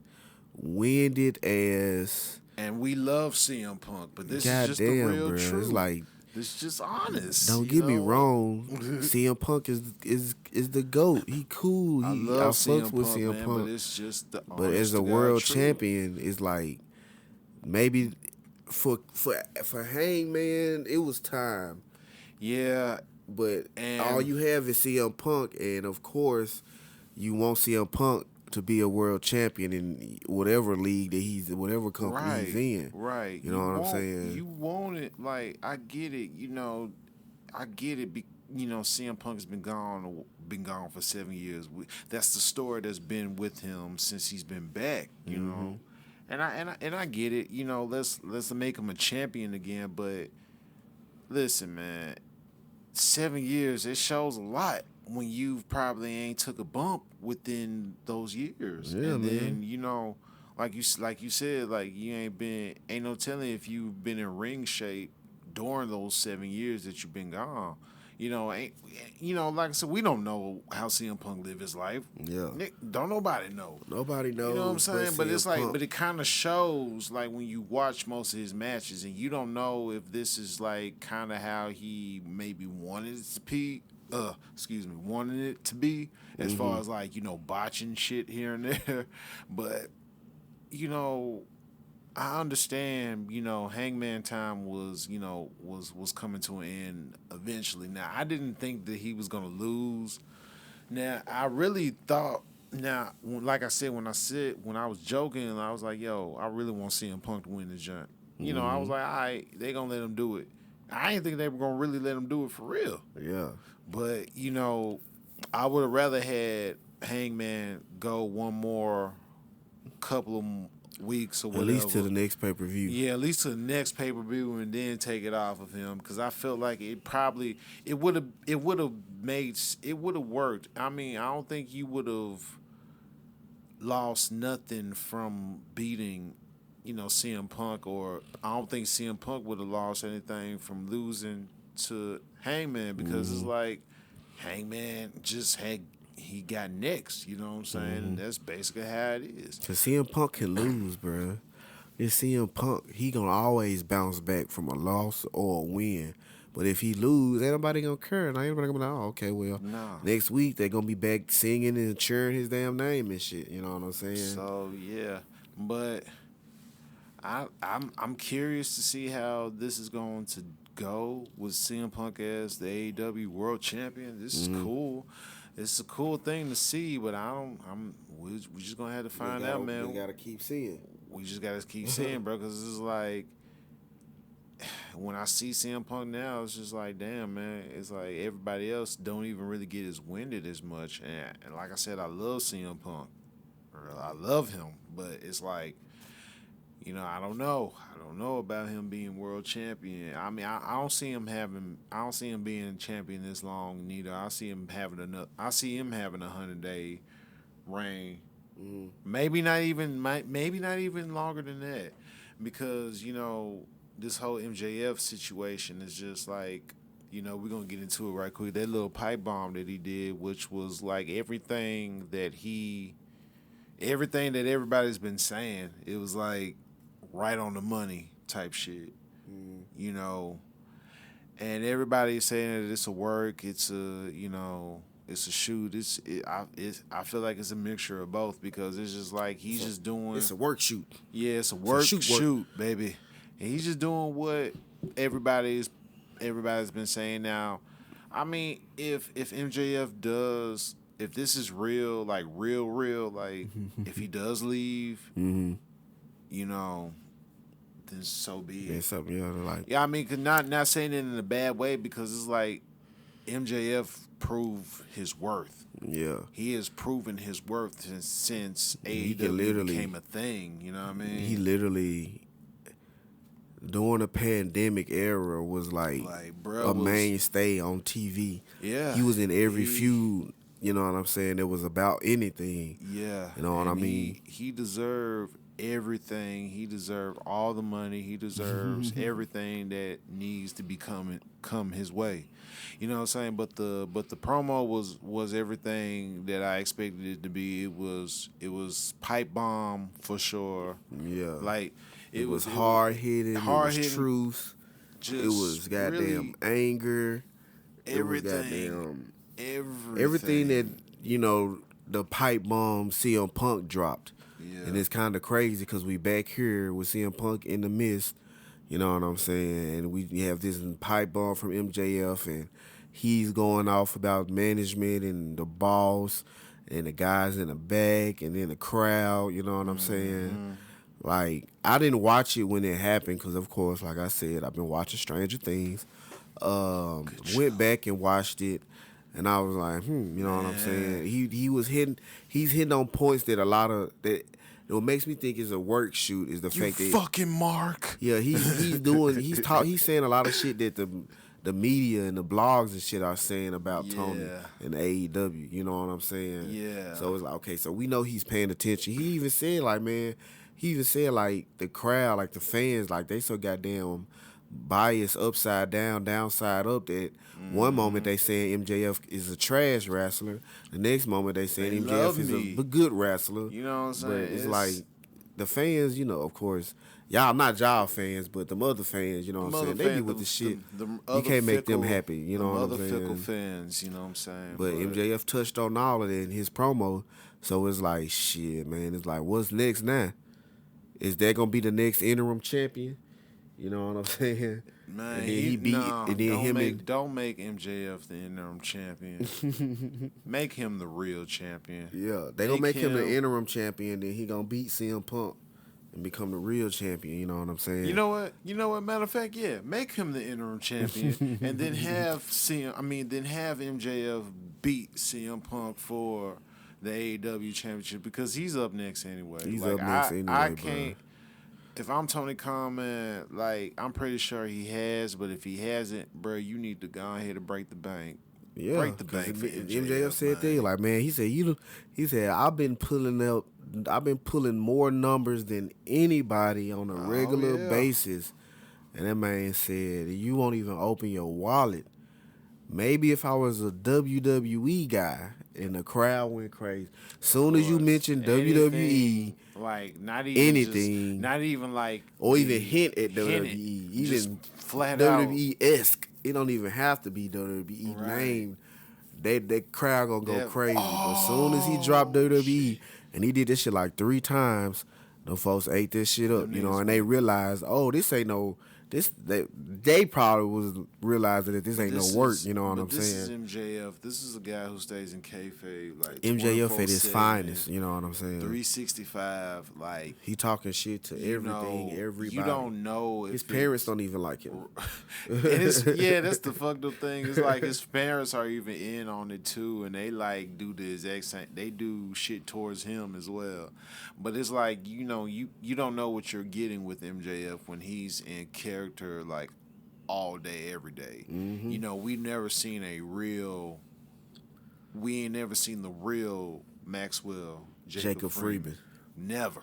winded ass? And we love CM Punk, but this God is just damn, the real bro. truth. It's like, this is just honest. don't get me wrong. CM Punk is the GOAT. He cool. I love CM with Punk, CM man, Punk. but it's just the But as a world champion, it's like maybe for Hangman, it was time. Yeah, But all you have is CM Punk, and of course, you want CM Punk to be a world champion in whatever league that whatever company he's in. Right. You know what I'm saying? You want it. Like, I get it. You know, I get it. CM Punk has been gone for 7 years. That's the story that's been with him since he's been back. You know, and I get it. You know, let's make him a champion again. But listen, man, 7 years, it shows a lot when you probably ain't took a bump within those years. Yeah, and man. then, you know, like you said, like you ain't no telling if you've been in ring shape during those 7 years that you've been gone. You know, like I said, we don't know how CM Punk lived his life. Yeah. Don't nobody know. Nobody knows. You know what I'm saying? But it's like, Punk. but it kind of shows like when you watch most of his matches and you don't know if this is like kind of how he maybe wanted it to be. Wanted it to be as far as like, you know, botching shit here and there. But, you know, I understand, you know, Hangman time was coming to an end eventually. Now, I didn't think that he was going to lose. Now, I really thought, like I said, when I was joking, I was like, yo, I really want CM Punk to win this joint. You know, I was like, all right, they going to let him do it. I didn't think they were going to really let him do it for real. Yeah. But, you know, I would have rather had Hangman go one more couple of weeks or At whatever. least to the next pay-per-view. Yeah, at least to the next pay-per-view, and then take it off of him, because I felt like it would have worked. I mean, I don't think you would have lost nothing from beating, CM Punk, or I don't think CM Punk would have lost anything from losing to Hangman, because it's like Hangman he got next, you know what I'm saying? And that's basically how it is. Cause CM Punk can lose, bruh. It's CM Punk. He gonna always bounce back from a loss or a win. But if he lose, ain't nobody gonna care. Now everybody gonna be like, oh, okay, well, next week they gonna be back singing and cheering his damn name and shit. You know what I'm saying? So yeah, but I'm curious to see how this is going to go with CM Punk as the AEW World Champion. This is cool. It's a cool thing to see, but we just gonna have to find out, man. We gotta keep seeing. We just gotta keep seeing, bro, because it's like when I see CM Punk now, it's just like, damn, man. It's like everybody else don't even really get as winded as much, and like I said, I love CM Punk. I love him, but it's like, I don't know. I don't know about him being world champion. I mean, I don't see him being champion this long neither. I see him having a 100-day reign. Maybe not even longer than that, because this whole MJF situation is just like, we're gonna get into it right quick. That little pipe bomb that he did, which was like everything that everybody's been saying, it was like right on the money type shit, and everybody's saying that it's a work, it's a shoot. I feel like it's a mixture of both, because it's just like he's just doing. It's a work shoot. Yeah, it's a work shoot, baby, and he's just doing what everybody's been saying now. I mean, if MJF does, if this is real, like real, like if he does leave, then so be it. Yeah, something, like. Yeah, I mean, not saying it in a bad way, because it's like MJF proved his worth. Yeah. He has proven his worth since AEW became a thing. You know what I mean? He literally, during the pandemic era, was like a mainstay on TV. Yeah. He was in every feud. You know what I'm saying? It was about anything. Yeah. You know what I mean? He deserved everything. He deserved all the money. He deserves everything that needs to come his way. You know what I'm saying? But the promo was everything that I expected it to be. It was pipe bomb for sure. Yeah. Like it was hard hitting. It was truth. It was goddamn really anger. Everything. Everything that the pipe bomb CM Punk dropped. Yeah. And it's kind of crazy because we back here with CM Punk in the midst. You know what I'm saying? And we have this pipe bomb from MJF, and he's going off about management and the boss and the guys in the back and then the crowd. You know what I'm saying? Like, I didn't watch it when it happened because, of course, like I said, I've been watching Stranger Things. Went back and watched it, and I was like, you know what I'm saying? He's hitting on points that a lot of that. What makes me think is a work shoot is the fact that fucking Mark. Yeah, he's saying a lot of shit that the media and the blogs and shit are saying about Tony and AEW. You know what I'm saying? Yeah. So it's like, okay, so we know he's paying attention. He even said like the crowd, like the fans, like they so goddamn biased upside down, downside up that one moment they saying MJF is a trash wrestler, the next moment they saying MJF is a good wrestler. You know what I'm saying? But it's like the fans, of course, y'all not y'all fans, but the other fans, you know what I'm saying? They be with the shit. You can't make them happy, you know what I'm saying? Other fickle fans, you know what I'm saying? But MJF touched on all of that in his promo, so it's like, shit, man. It's like, what's next now? Is that gonna be the next interim champion? You know what I'm saying? Man, and then he beat, and then don't make MJF the interim champion. Make him the real champion. Yeah, they gonna make him the interim champion, then he gonna beat CM Punk and become the real champion. You know what I'm saying? You know what? Matter of fact, yeah, make him the interim champion, and then have MJF beat CM Punk for the AEW championship because he's up next anyway. He's like up next I anyway, can't. If I'm Tony Khan, like I'm pretty sure he has, but if he hasn't, bro, you need to go ahead and break the bank. Yeah, Break the because bank for MJF said man. that, like, man, he said, I've been pulling more numbers than anybody on a regular basis, and that man said, you won't even open your wallet. Maybe if I was a WWE guy and the crowd went crazy, soon as you mentioned WWE, like not even anything, just, not even like or even hint at WWE, just even flat WWE-esque. It don't even have to be WWE named. That crowd gonna go crazy. But as soon as he dropped WWE and he did this shit like 3 times, them folks ate this shit up, and they realized, oh, this ain't no this. They probably was realizing that this ain't no work. You know what I'm saying? This is MJF. This is a guy who stays in kayfabe, like MJF at his finest. You know what I'm saying? 365, like he talking shit to everything, everybody. You don't know if his parents don't even like him. That's the fucked up thing. It's like his parents are even in on it too, and they like do the exact same. They do shit towards him as well. But it's like you don't know what you're getting with MJF when he's in character like all day, every day. Mm-hmm. We never seen we ain't never seen the real Maxwell Jacob Freeman. Never.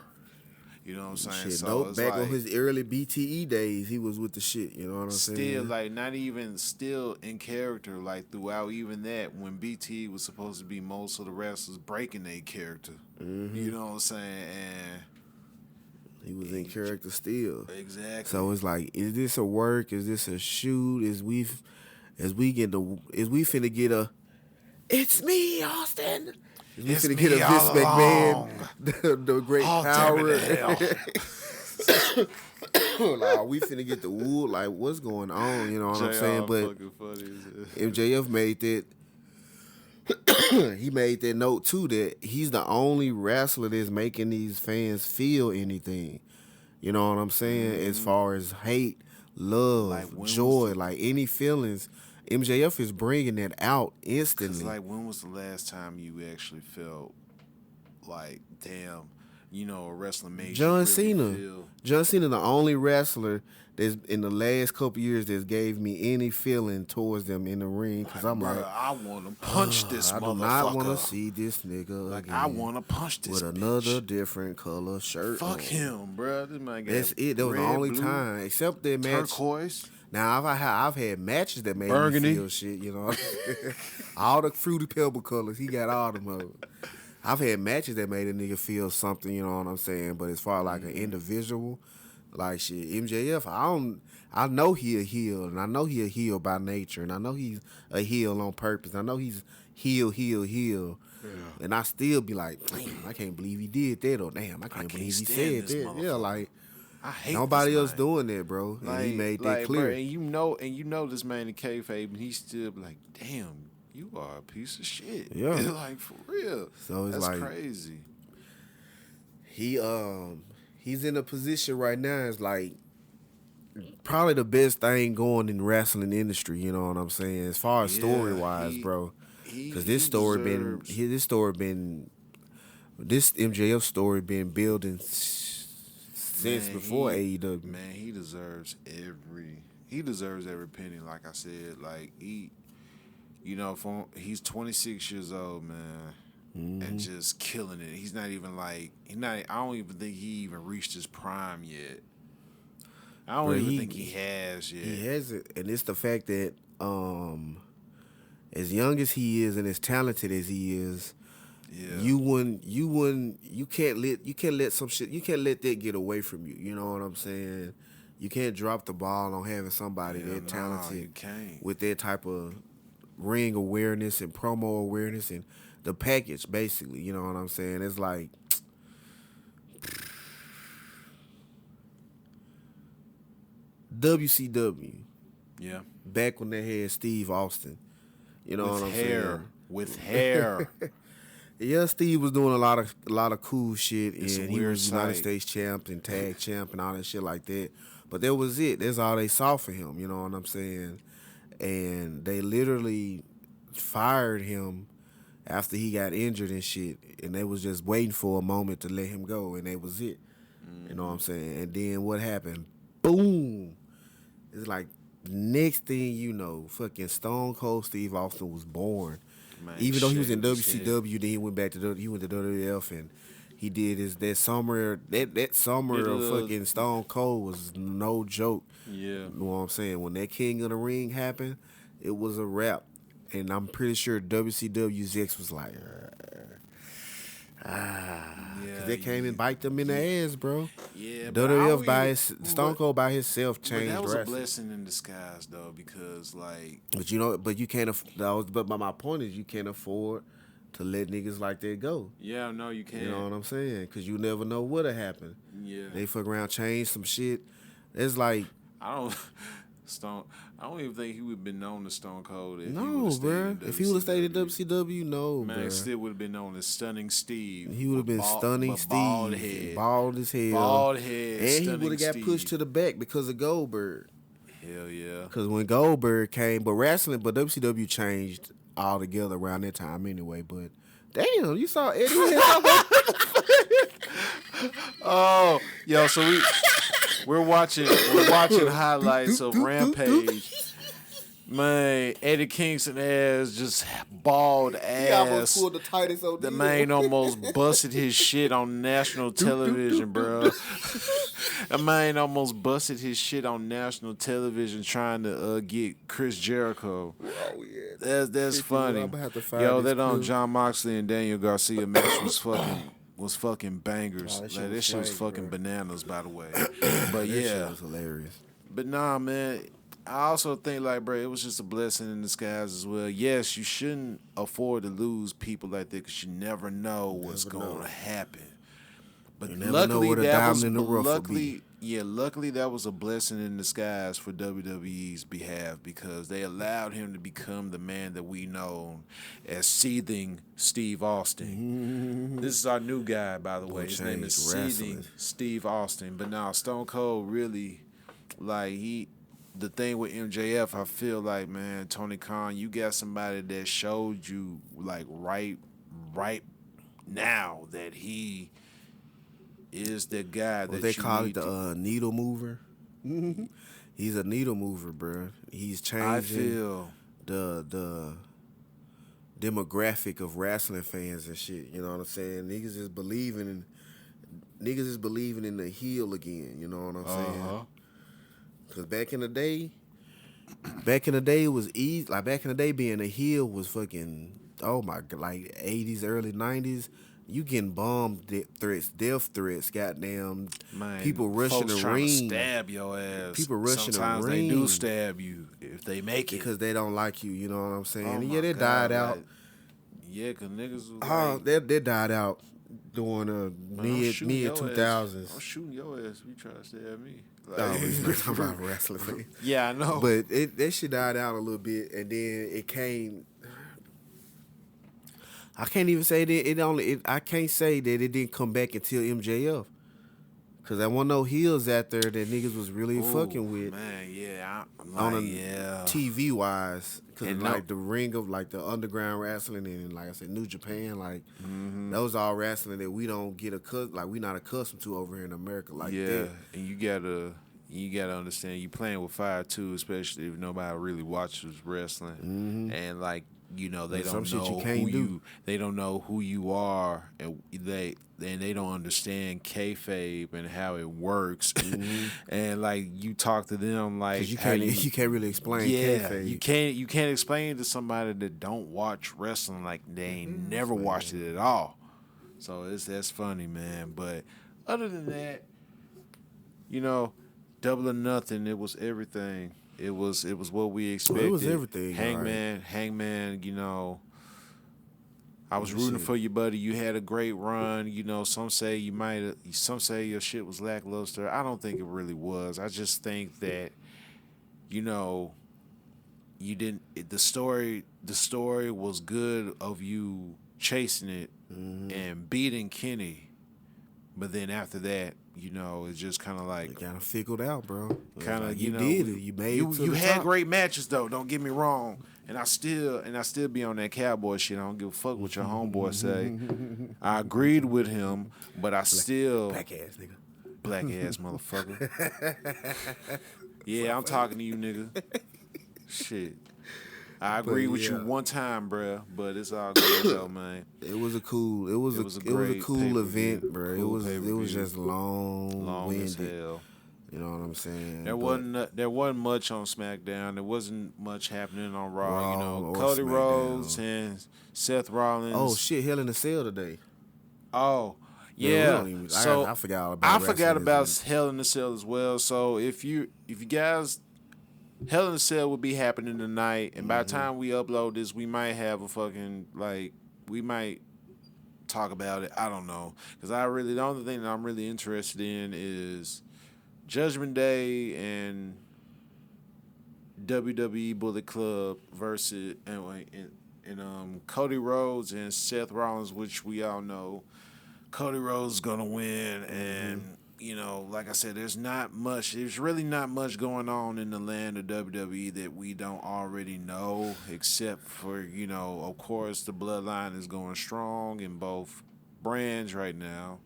You know what I'm saying? Shit, so nope. Back on his early BTE days, he was with the shit. You know what I'm saying? Still, like, not even still in character, like, throughout even that, when BTE was supposed to be most of the wrestlers breaking their character. Mm-hmm. You know what I'm saying? And he was in character still. Exactly. So it's like, is this a work? Is this a shoot? Is we finna get a it's me, Austin? We finna get a Vince McMahon, the great power. Like, we finna get the wood. Like, what's going on? You know what I'm saying? But MJF made that. He made that note too that he's the only wrestler that's making these fans feel anything. You know what I'm saying? Mm-hmm. As far as hate, love, like, joy, like any feelings. MJF is bringing that out instantly. Like, when was the last time you actually felt like, damn, a wrestler made John you Cena. really feel? John Cena, the only wrestler that's in the last couple years that's gave me any feeling towards them in the ring. Because I'm like, I want to punch this motherfucker. I do not want to see this nigga like, again. I want to punch this with another different color shirt. Fuck him, bro. This man got that's it. That was the only time, except that match. Turquoise. Now I've had matches that made me feel shit, all the Fruity Pebble colors, he got all them of them. I've had matches that made a nigga feel something, you know what I'm saying? But as far as like an individual, like shit, MJF, I know he a heel, and I know he a heel by nature, and I know he's a heel on purpose. I know he's heel. Yeah. And I still be like, damn, I can't believe he did that, or damn, I can't believe he said that. Yeah, like, I hate nobody else doing that, bro. And he made that clear. Bro, and you know this man in kayfabe, and he still be like, damn, you are a piece of shit. Yeah. Like, for real. So it's That's like crazy. He's in a position right now. It's like probably the best thing going in the wrestling industry. You know what I'm saying? As far as story wise, bro. Because this MJF story been building since before AEW. Man, he deserves every penny. Like I said, like he's 26 years old, man. And just killing it. He's not even like I don't even think he even reached his prime yet. I don't even think he has yet. He hasn't, and it's the fact that as young as he is and as talented as he is, you can't let some shit, you can't let that get away from you. You know what I'm saying? You can't drop the ball on having somebody that talented with that type of ring awareness and promo awareness and the package, basically. You know what I'm saying? It's like WCW. Yeah. Back when they had Steve Austin. You know what I'm saying? With hair. Yeah, Steve was doing a lot of cool shit, and he was United States champ and tag champ and all that shit like that. But that was it. That's all they saw for him. You know what I'm saying? And they literally fired him after he got injured and shit, and they was just waiting for a moment to let him go, and that was it. You know what I'm saying? And then what happened? Boom! It's like next thing you know, fucking Stone Cold Steve Austin was born. Man, Even though he was in shit was hit. WCW, then he went back to WWF, and he did that summer. That summer Did a of little- fucking Stone Cold was no joke. Yeah. You know what I'm saying? When that King of the Ring happened, it was a wrap. And I'm pretty sure WCW's ex was like, because they came and bite them in the ass, bro. Yeah, but I don't WWF by even- Stone but- Cold by himself But changed that was a wrestling. blessing in disguise, though, because like, But you know, but you can't. But my point is, you can't afford to let niggas like that go. yeah, no, you can't. You know what I'm saying? Because you never know what'll happen. Yeah, They fuck around, change some shit. It's like, I don't. Stone. I don't even think he would have been known as Stone Cold if he no, would have stayed bruh. in If he would have stayed in WCW. WCW, no, Man, bruh. still would have been known as Stunning Steve. He would have been Stunning but Steve. Bald head. Bald as hell. Bald head. And he Stunning would have got Steve. pushed to the back because of Goldberg. Hell yeah. Because when Goldberg came, but WCW changed altogether around that time anyway. But damn, you saw Eddie. Oh, yo, so we're watching highlights of Rampage. Man, Eddie Kingston ass just bald He almost ass. pulled the tightest on The man almost busted his shit on national television, bro. The man almost busted his shit on national television trying to get Chris Jericho. Oh yeah. That's funny. I'm gonna have to find Yo, this that clip. John Moxley and Daniel Garcia match was fucking bangers. Oh, that shit Like, was that shit was fire, fucking bro. bananas, by the way. But That shit yeah, was hilarious. but nah, man. I also think, like, bro, it was just a blessing in disguise as well. Yes, you shouldn't afford to lose people like that because you never know what's going to happen. But You never know luckily, where the that was diamond in the rough will be. luckily that was a blessing in disguise for WWE's behalf because they allowed him to become the man that we know as Seething Steve Austin. This is our new guy, by the way. His name is changed Seething wrestling. Steve Austin. But now Stone Cold really, like, the thing with MJF, I feel like, man, Tony Khan, you got somebody that showed you, like, right now that he is the guy that What they you call need it, the needle mover. He's a needle mover, bro. He's changing I feel the demographic of wrestling fans and shit. You know what I'm saying? Niggas is believing in the heel again. You know what I'm saying? Because back in the day, it was easy. Like, back in the day, being a heel was fucking, oh my God, like 80s, early 90s. You getting bomb death threats, goddamn. man, people rushing folks the trying to ring stab your ass. People rushing the Sometimes they ring. do stab you if they make it. because they don't like you. You know what I'm saying? Oh And my yeah, they God, died out. like, yeah, because niggas was Oh, like, they died out during "Man, I'm mid shooting your 2000s. ass. I'm shooting your ass if you try to stab me. Like, Oh, we're talking about wrestling fans. yeah, I know. But that shit died out a little bit, and then it came. I can't even say that I can't say that it didn't come back until MJF, cause there wasn't no heels out there that niggas was really Ooh, fucking with man, yeah, I'm on like, a yeah. TV wise, cause And like the ring of like the underground wrestling and like I said, New Japan, like those all wrestling that we don't get we not accustomed to over here in America like yeah, that. and you gotta understand you playing with fire too, especially if nobody really watches wrestling, and like they There's don't some shit you know can't who do. they don't know who you are, and they don't understand kayfabe and how it works, and like you talk to them like 'Cause you how can't you can't really explain kayfabe. you can't explain it to somebody that don't watch wrestling like they ain't never watched it at all. So that's funny, man. But other than that, Double or Nothing, it was everything. It was what we expected. It was everything. Hangman, I was rooting for you, buddy. You had a great run. Some say some say your shit was lackluster. I don't think it really was. I just think that, you didn't. The story was good of you chasing it and beating Kenny, But then after that, you know, it's just kind of like It kind of fickled out, bro. kind of like you you know did it. You made it to you the had top. great matches though. Don't get me wrong. And I still be on that cowboy shit. I don't give a fuck what your homeboy say. I agreed with him, but I still Black ass nigga. black ass motherfucker. Yeah, I'm talking to you, nigga. Shit. I agree with you yeah. one time, bruh, but it's all good though, man. It was a cool. It was a great cool pay-per-view. event, bro. Cool It pay-per-view. was just long As winded. hell. You know what I'm saying? There wasn't much on SmackDown. There wasn't much happening on Raw. Raw You know, or Cody SmackDown. Rhodes and Seth Rollins. Oh shit! Hell in a Cell today. Oh, Man, we yeah. don't even- So I forgot all about. I forgot wrestling about this week. Hell in a Cell as well. So if you guys, Hell in a Cell will be happening tonight, and by the time we upload this, we might have a fucking we might talk about it. I don't know, because the only thing that I'm really interested in is Judgment Day and WWE Bullet Club versus and Cody Rhodes and Seth Rollins, which we all know Cody Rhodes is gonna win, and you know, like I said, there's really not much going on in the land of WWE that we don't already know, except for, you know, of course, the bloodline is going strong in both brands right now,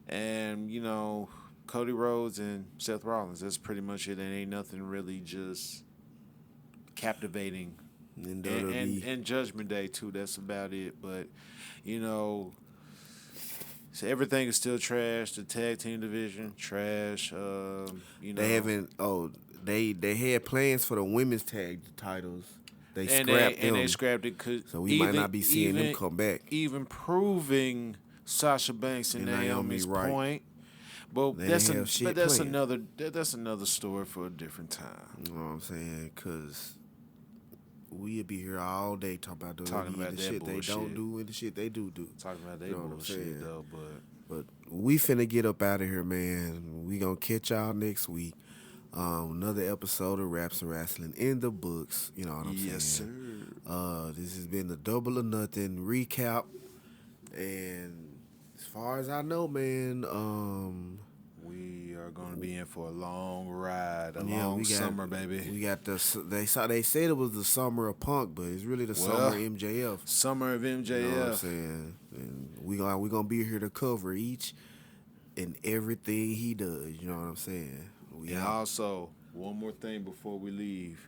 and you know, Cody Rhodes and Seth Rollins. That's pretty much it. And ain't nothing really just captivating. In WWE. And Judgment Day too. That's about it. But you know, so everything is still trash. The tag team division trash. You know, They haven't. Oh, they had plans for the women's tag titles. They and scrapped them. and they scrapped it. So we might not be seeing them come back. Even proving Sasha Banks and Naomi's right. point. But They that's didn't have shit that's planned. another story for a different time. You know what I'm saying? Because we'd be here all day talking about Talking WWE about and the that shit they bullshit. don't do and the shit they do. Talking about that You know what I'm saying? bullshit though, But we finna get up out of here, man. We gonna catch y'all next week. Another episode of Raps and Wrestling in the books. You know what I'm saying? Yes, sir. This has been the Double or Nothing recap. And as far as I know, man, We are going to be in for a long ride, we got summer, baby. We got they said it was the summer of Punk, but it's really the summer of MJF. Summer of MJF. You know what I'm saying? And we gonna be here to cover each and everything he does. You know what I'm saying? And also, one more thing before we leave.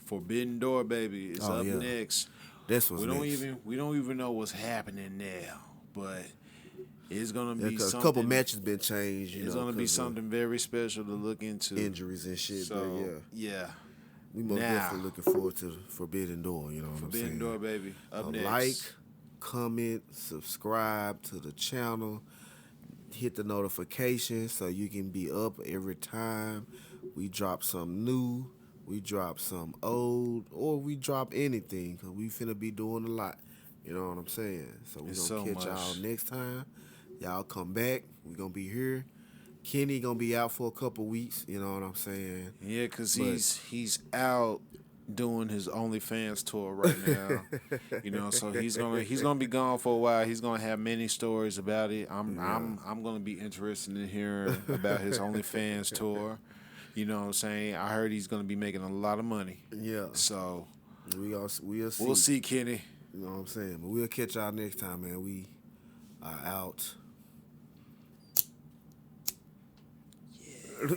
Forbidden Door, baby, is up next. That's what's next. We don't even know what's happening now, but it's gonna be something. A couple matches been changed. It's gonna be something very special to look into. Injuries and shit. So but yeah. We most definitely looking forward to the Forbidden Door. You know what I'm saying? Forbidden Door, baby. Up next. Like, comment, subscribe to the channel. Hit the notification so you can be up every time we drop something new, we drop some old, or we drop anything, because we finna be doing a lot. You know what I'm saying? So we gonna catch y'all next time. Y'all come back. We gonna be here. Kenny gonna be out for a couple weeks. You know what I'm saying? Yeah, because he's out doing his OnlyFans tour right now. You know, so he's gonna be gone for a while. He's gonna have many stories about it. I'm gonna be interested in hearing about his OnlyFans tour. You know what I'm saying? I heard he's gonna be making a lot of money. Yeah. So we'll see. We'll see, Kenny. You know what I'm saying? But we'll catch y'all next time, man. We are out. Yeah.